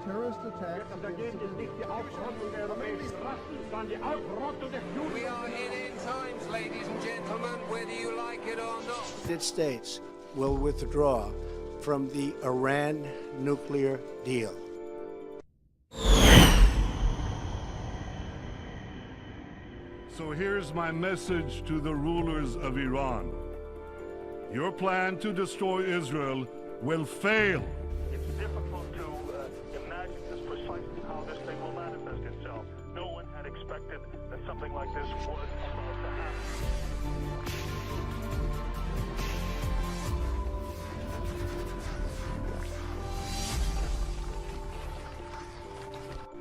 terrorist attack against We are in end times, ladies and gentlemen, whether you like it or not. The United States will withdraw from the Iran nuclear deal. So here's my message to the rulers of Iran. Your plan to destroy Israel will fail. It's difficult to imagine just precisely how this thing will manifest itself. No one had expected that something like this was about to happen.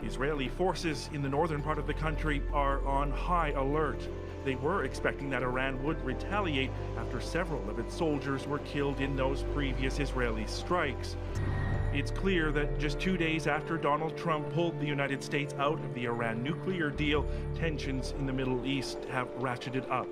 Israeli forces in the northern part of the country are on high alert. They were expecting that Iran would retaliate after several of its soldiers were killed in those previous Israeli strikes. It's clear that just 2 days after Donald Trump pulled the United States out of the Iran nuclear deal, tensions in the Middle East have ratcheted up.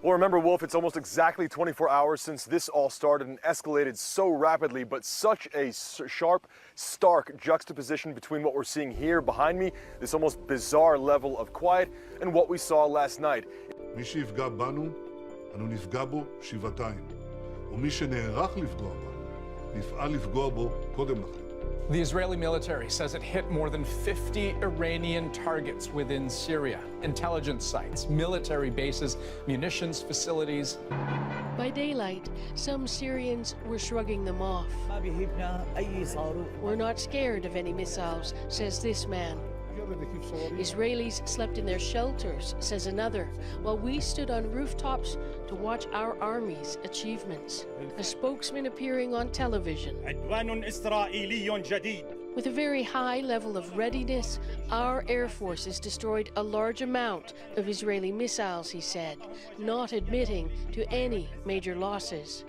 Well, remember, Wolf, it's almost exactly 24 hours since this all started and escalated so rapidly, but such a sharp, stark juxtaposition between what we're seeing here behind me, this almost bizarre level of quiet, and what we saw last night. מי שיפגע בנו, אנו נפגע בו שבעתיים. ומי שנערך לפגוע בנו, נפעל לפגוע בו קודם לכן. The Israeli military says it hit more than 50 Iranian targets within Syria. Intelligence sites, military bases, munitions facilities. By daylight, some Syrians were shrugging them off. We're not scared of any missiles, says this man. Israelis slept in their shelters, says another, while we stood on rooftops to watch our army's achievements. A spokesman appearing on television. With a very high level of readiness, our air forces destroyed a large amount of Israeli missiles, he said, not admitting to any major losses.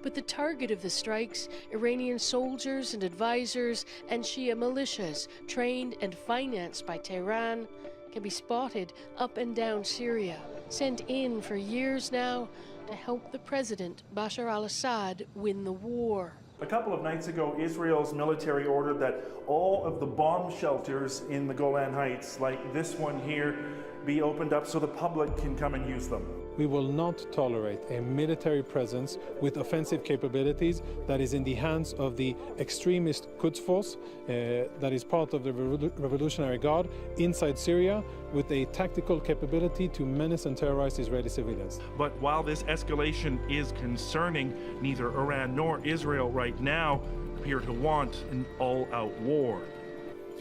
But the target of the strikes, Iranian soldiers and advisors and Shia militias trained and financed by Tehran, can be spotted up and down Syria, sent in for years now to help the president, Bashar al-Assad, win the war. A couple of nights ago, Israel's military ordered that all of the bomb shelters in the Golan Heights, like this one here, be opened up so the public can come and use them. We will not tolerate a military presence with offensive capabilities that is in the hands of the extremist Quds Force, that is part of the Revolutionary Guard inside Syria, with a tactical capability to menace and terrorize Israeli civilians. But while this escalation is concerning, neither Iran nor Israel right now appear to want an all-out war.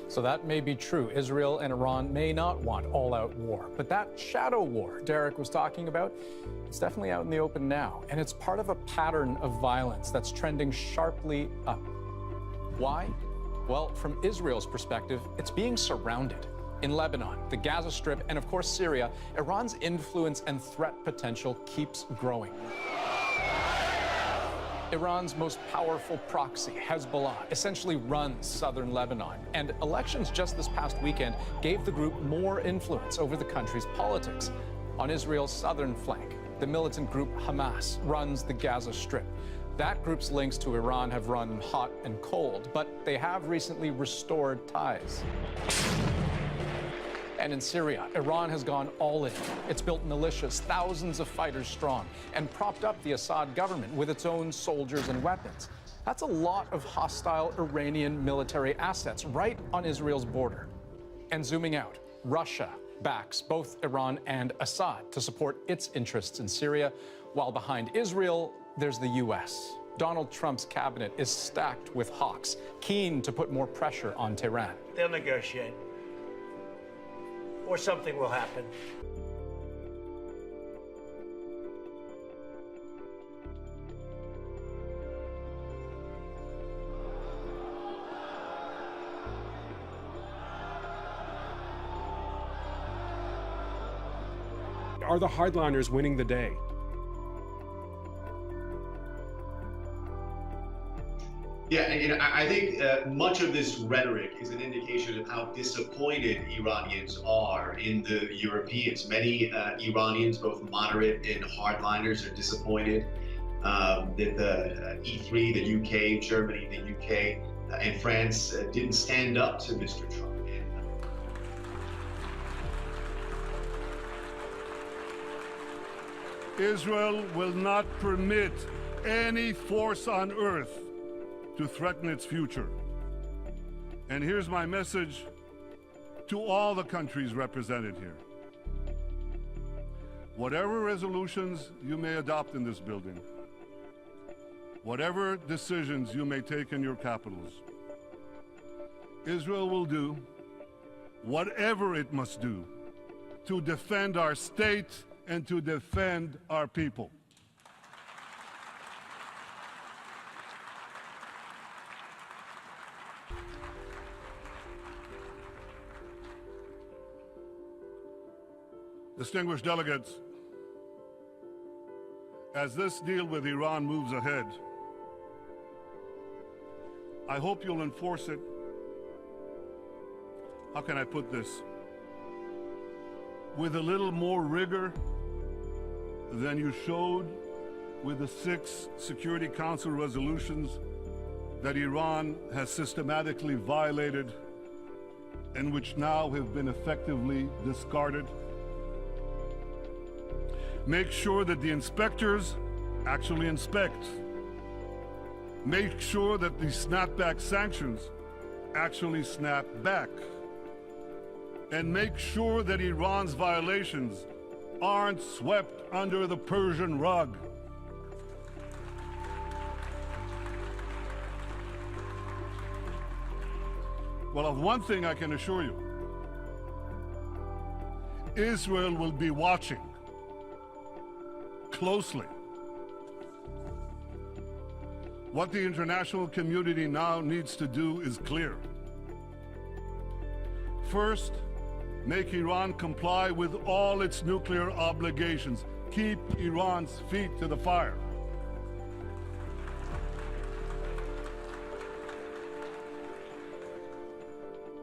So that may be true. Israel and Iran may not want all-out war. But that shadow war Derek was talking about, it's definitely out in the open now. And it's part of a pattern of violence that's trending sharply up. Why? Well, from Israel's perspective, it's being surrounded. In Lebanon, the Gaza Strip, and of course Syria, Iran's influence and threat potential keeps growing. Iran's most powerful proxy, Hezbollah, essentially runs southern Lebanon. And elections just this past weekend gave the group more influence over the country's politics. On Israel's southern flank, the militant group Hamas runs the Gaza Strip. That group's links to Iran have run hot and cold, but they have recently restored ties. And in Syria, Iran has gone all in. It's built militias, thousands of fighters strong, and propped up the Assad government with its own soldiers and weapons. That's a lot of hostile Iranian military assets right on Israel's border. And zooming out, Russia backs both Iran and Assad to support its interests in Syria, while behind Israel, there's the U.S. Donald Trump's cabinet is stacked with hawks, keen to put more pressure on Tehran. They'll negotiate. Or something will happen. Are the hardliners winning the day? Yeah, and I think much of this rhetoric is an indication of how disappointed Iranians are in the Europeans. Many Iranians, both moderate and hardliners, are disappointed that the E3, the UK, Germany, the UK, and France didn't stand up to Mr. Trump. Israel will not permit any force on earth to threaten its future. And here's my message to all the countries represented here. Whatever resolutions you may adopt in this building, whatever decisions you may take in your capitals, Israel will do whatever it must do to defend our state and to defend our people. Distinguished delegates, as this deal with Iran moves ahead, I hope you'll enforce it. How can I put this? With a little more rigor than you showed with the 6 Security Council resolutions that Iran has systematically violated and which now have been effectively discarded. Make sure that the inspectors actually inspect. Make sure that the snapback sanctions actually snap back. And make sure that Iran's violations aren't swept under the Persian rug. Well, of one thing I can assure you, Israel will be watching closely. What the international community now needs to do is clear. First, make Iran comply with all its nuclear obligations. Keep Iran's feet to the fire.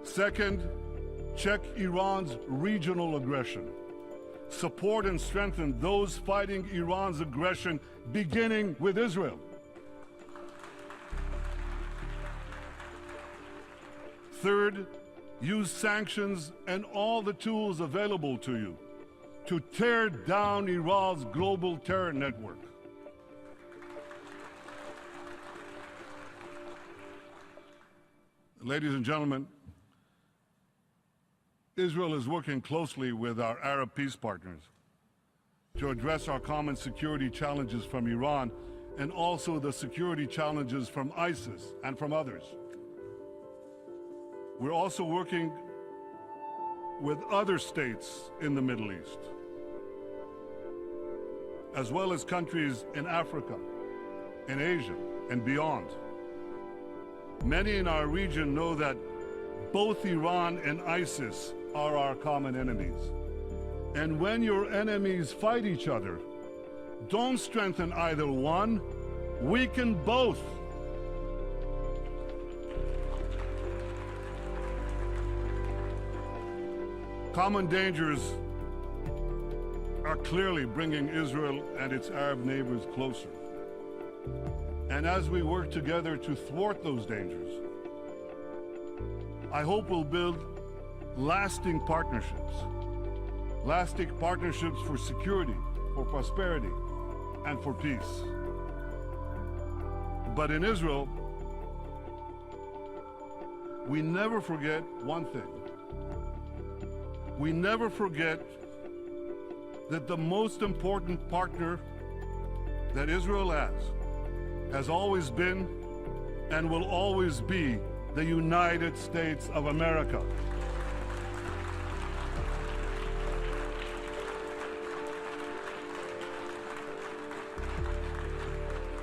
Second, check Iran's regional aggression. Support and strengthen those fighting Iran's aggression, beginning with Israel. Third, use sanctions and all the tools available to you to tear down Iran's global terror network. Ladies and gentlemen, Israel is working closely with our Arab peace partners to address our common security challenges from Iran and also the security challenges from ISIS and from others. We're also working with other states in the Middle East, as well as countries in Africa, in Asia, and beyond. Many in our region know that both Iran and ISIS are our common enemies. And when your enemies fight each other, don't strengthen either one, weaken both. Common dangers are clearly bringing Israel and its Arab neighbors closer. And as we work together to thwart those dangers, I hope we'll build lasting partnerships for security, for prosperity, and for peace. But in Israel, we never forget one thing. We never forget that the most important partner that Israel has always been and will always be the United States of America.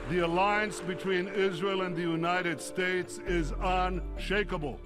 The alliance between Israel and the United States is unshakable.